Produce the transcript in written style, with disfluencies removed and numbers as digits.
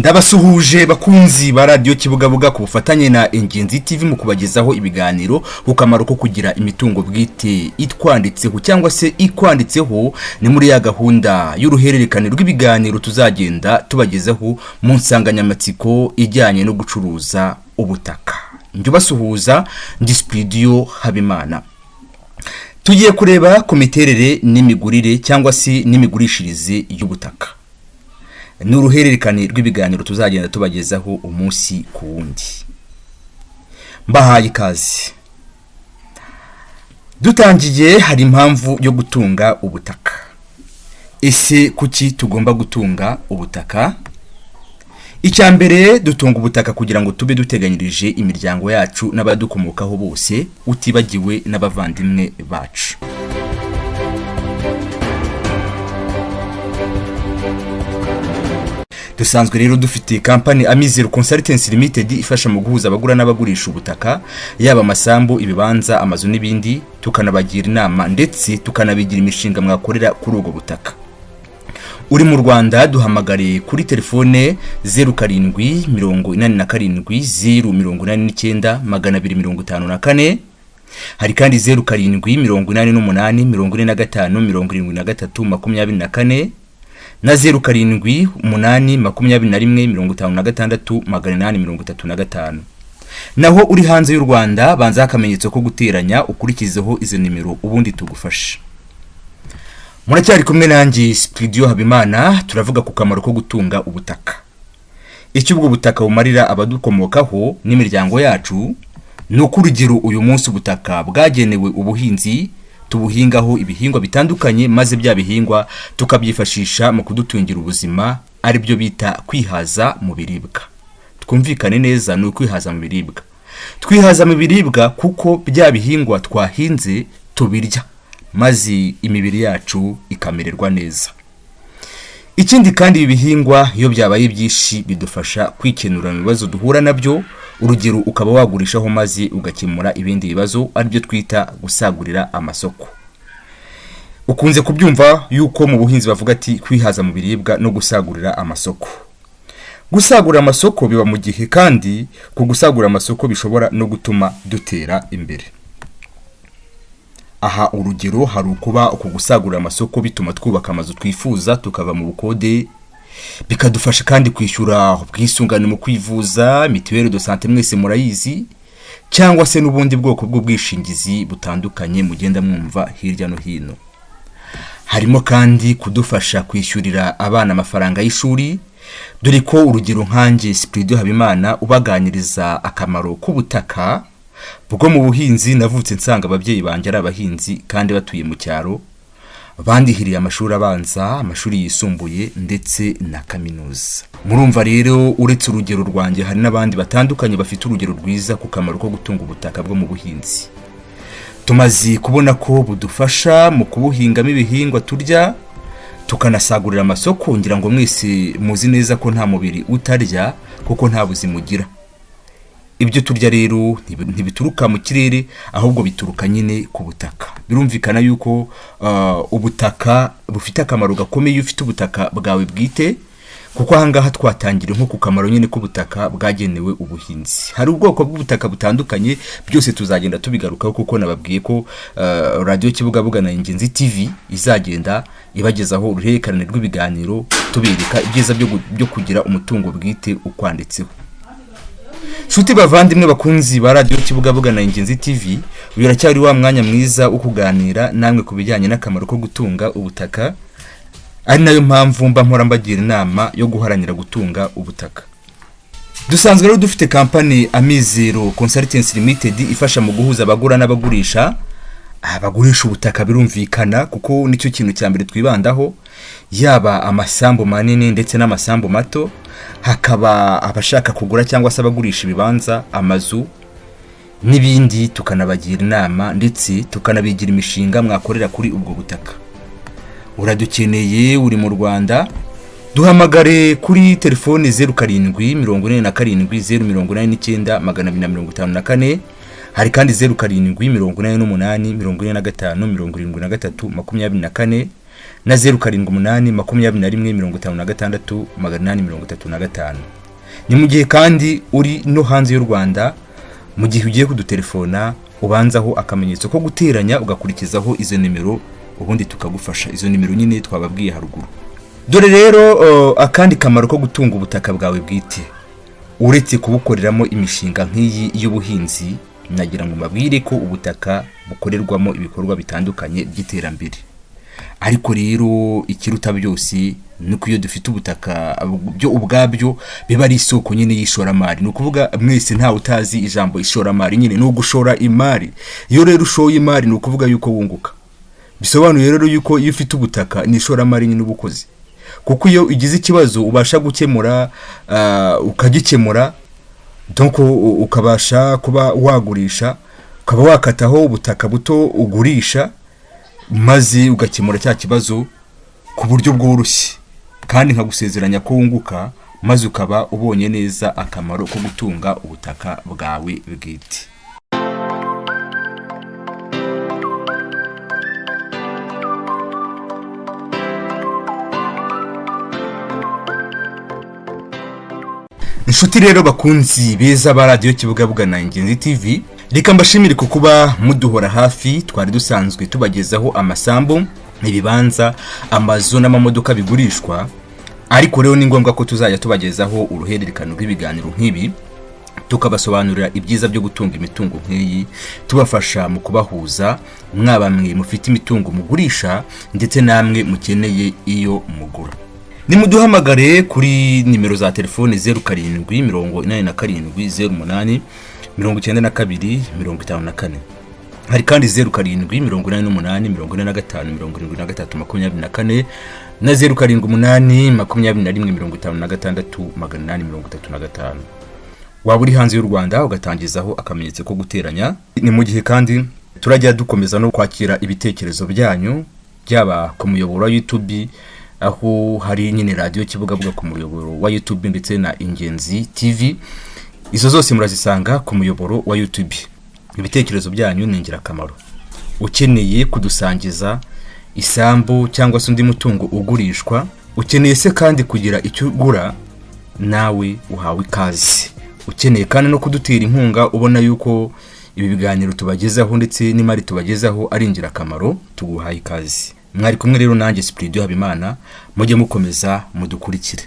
Ndabasuhuje bakunzi ba radio Kibugabuga ku bufatanye na Ingenzi TV mu kubagezaho ibiganiro ku kamaro ko kugira imitungo bwite itwanditseho cyangwa se ikwanditseho. Ni muri ya gahunda y'uruhererekane rw'ibiganiro tuzagenda tubagezaho mu nsanganyamatsiko ijyanye no gucuruza ubutaka. Ndibasuhuza ndi Studio Habimana. Tugiye kureba ku miterere n'imigurire cyangwa se n'imigurishirize y'ubutaka. N'uruhererekane rw'ibiganiro tuzagenda tubagezaho umunsi ku wundi. Mbahaye ikaze. Dutangiye hari impamvu yo gutunga ubutaka. Ese kuki tugomba gutunga ubutaka? Icyambere, dutunga ubutaka kugira ngo tube duteganyirije imiryango yacu n'abadukomokaho bose, utibagiwe n'abavandimwe bacu. Dusanzwe rero dufite company Amizero Consultancy Limited ifasha mu guhuza abagura n'abagurisha ubutaka, yaba amasambu, ibibanza, amazu n'ibindi, tukanabagira inama ndetse tukanabigira imishinga mwakorera kuri ubwo butaka. Uri mu Rwanda duhamagare kuri telefone 0787089254. Hari kandi 0788454324 na 0788253835. Naho uri hanze y'u Rwanda banza akamenyetso ko guteranya ukurikizeho izo nimero ubundi tugufasha. Muracyari kumwe nanjye Studio Habimana, turavuga ku kamaro ko gutunga ubutaka. Icyo ubwo butaka bumarira abadukomokaho n'imiryango yacu, nuko urugero uyu munsi ubutaka bwagenewe ubuhinzi, tubuhingaho ibihingwa bitandukanye, maze bya bihingwa tukabyifashisha mu kudutungira ubuzima, ari byo bita kwihaza mu biribwa. Twumvikane neza, ni ukwihaza mu biribwa. Twihaza mu biribwa kuko bya bihingwa twahinze tubirya, maze imibiri yacu ikamererwa neza. Ikindi kandi ibi bihingwa iyo byabaye byinshi bidufasha kwikenura mu bibazo duhura nabyo, urugero ukaba wagurishaho maze ugakemura ibindi bibazo, ari byo twita gusagurira amasoko. Ukunze kubyumva yuko mu buhinzi bavuga ati kwihaza mu biribwa no gusagurira amasoko. Gusagurira amasoko biba mu gihe kandi ku gusagurira amasoko bishobora no gutuma dutera imbere. Aha urugero hari ukuba uko gusagurira amasoko bituma twubaka amazu twifuza tukava mu bukode, bikadufasha kandi kwishyura ubwisungane mu kwivuza, mituelle de santé mwese murayizi, cyangwa se n'ubundi bwoko bw'ubwishingizi butandukanye mugenda mwumva hirya no hino. Harimo kandi kudufasha kwishyurira abana amafaranga y'ishuri, dore ko urugero nkanjye Studio Habimana ubaganiriza akamaro k'ubutaka bwo mu buhinzi. Navutse nsanga ababyeyi banjye ari abahinzi kandi batuye mu cyaro, bandihiriye amashuri abanza, amashuri yisumbuye ndetse na kaminuza. Murumva rero uretse urugero rwanjye hari n'abandi batandukanye bafite urugero rwiza ku kamaro ko gutunga ubutaka bwo mu buhinzi. Tumaze kubona ko budufasha mu kubuhingamo ibihingwa turya, tukanasagurira amasoko. Ngira ngo mwese muzi neza ko nta mubiri utarya kuko nta buzima ugira. Ibyo turya rero ntibituruka mu kirere, ahubwo bituruka nyine ku butaka. Birumvikana yuko ubutaka bufite akamaro gakomeye iyo ufite ubutaka bwawe bwite, kuko ahangaha twatangira nko ku kamaro nyine k'ubutaka bwagenewe ubuhinzi. Hari ubwoko bw'ubutaka butandukanye, byose tuzagenda tubigarukaho kuko nababwiye ko radio Kibugabuga na Ingenzi TV izagenda ibagezaho uruhererekane rw'ibiganiro tubereka ibyiza byo kugira umutungo bwite ukwanditseho. Shuti bavandimwe bakunzi ba radio Kibugabuga na Ingenzi TV, uyu aracyari wa mwanya mwiza wo kuganira namwe ku bijyanye n'akamaro ko gutunga ubutaka, ari nayo mpamvu mba mpora mbagira inama yo guharanira gutunga ubutaka. Dusanzwe rero dufite company Amizero Consultancy Limited ifasha mu guhuza abagura n'abagurisha, abagurisha ubutaka. Birumvikana kuko nicyo kintu cyambere twibandaho, yaba amasambu manini ndetse n'amasambu mato, hakaba abashaka kugura cyangwa se abagurisha ibibanza, amazu n'ibindi, tukanabagira inama ndetse tukanabigira imishinga mwakorera kuri ubwo butaka. Uradukeneye uri mu Rwanda, duhamagare kuri telefone 0747080254. Hari kandi 0788457324 na 0788256835. ni mu gihe kandi uri no hanze y'u Rwanda, mu gihe ugiye kudutelefona ubanzaho akamenyetso ko guteranya ugakurikizaho izo nimero, ubundi tukagufasha. Izo nimero nyine twababwiye haruguru. Dore rero akandi kamaro ko gutunga ubutaka bwawe bwite, uretse kubukoreramo imishinga nk'iyi y'ubuhinzi, nagira ngo mbabwire ko ubutaka bukorerwamo ibikorwa bitandukanye by'iterambere. Ariko rero ikiruta byose nuko iyo dufite ubutaka byo ubwabyo biba ari isoko nyine y'ishoramari. Ni ukuvuga mwese nta utazi ijambo ishoramari nyine no gushora imari. Iyo rero ushoye imari ni ukuvuga yuko wunguka. Bisobanuye rero yuko iyo ufite ubutaka ni ishoramari nyine ubukozi, kuko iyo ugize ikibazo ubasha gukemura ukagikemura, donc ukabasha kuba wagurisha, ukaba wakataho ubutaka buto ugurisha, maze ugakemura cya kibazo ku buryo bworoshye, kandi nkagusezeranya ko wunguka, maze ukaba ubonye neza akamaro ko gutunga ubutaka bwawe bwite. Inshuti rero bakunzi beza ba radio Kibugabuga na Ingenzi TV, reka mbashimire ko kuba muduhora hafi. Twari dusanzwe tubagezaho amasambu, ibibanza, amazu n'amamodoka bigurishwa, ariko rero ni ngombwa ko tuzajya tubagezaho uruhererekano rw'ibiganiro nk'ibi, tukabasobanurira ibyiza byo gutunga imitungo nk'iyi, tubafasha mu kubahuza mwabamwe mufite imitungo mugurisha ndetse namwe mukeneye iyo mugura. Nimuduhamagare kuri nimero za telefone 0787089254, hari kandi 0788454324 na 0788256835. Waba uri hanze y'u Rwanda ugatangizaho akamenyetso ko guteranya. Ni mu gihe kandi turajya dukomeza no kwakira ibitekerezo byanyu, byaba ku muyoboro wa YouTube, aho hari nyine radio Kibugabuga ku muyoboro wa YouTube ndetse na Ingenzi TV. Izo zose murazisanga ku muyoboro wa YouTube. Ibitekerezo byanyu ni ingirakamaro. Ukeneye kudusangiza isambu cyangwa se undi mutungo ugurishwa, ukeneye se kandi kugira icyo ugura, nawe uhawe ikaze. Ukeneye kandi no kudutera inkunga, ubona yuko ibi biganiro tubagezaho ndetse n'imari tubagezaho ari ingirakamaro, tuguhaye ikaze. Mwari kumwe rero nanjye Spirit Habimana, mujye mukomeza mudukurikire.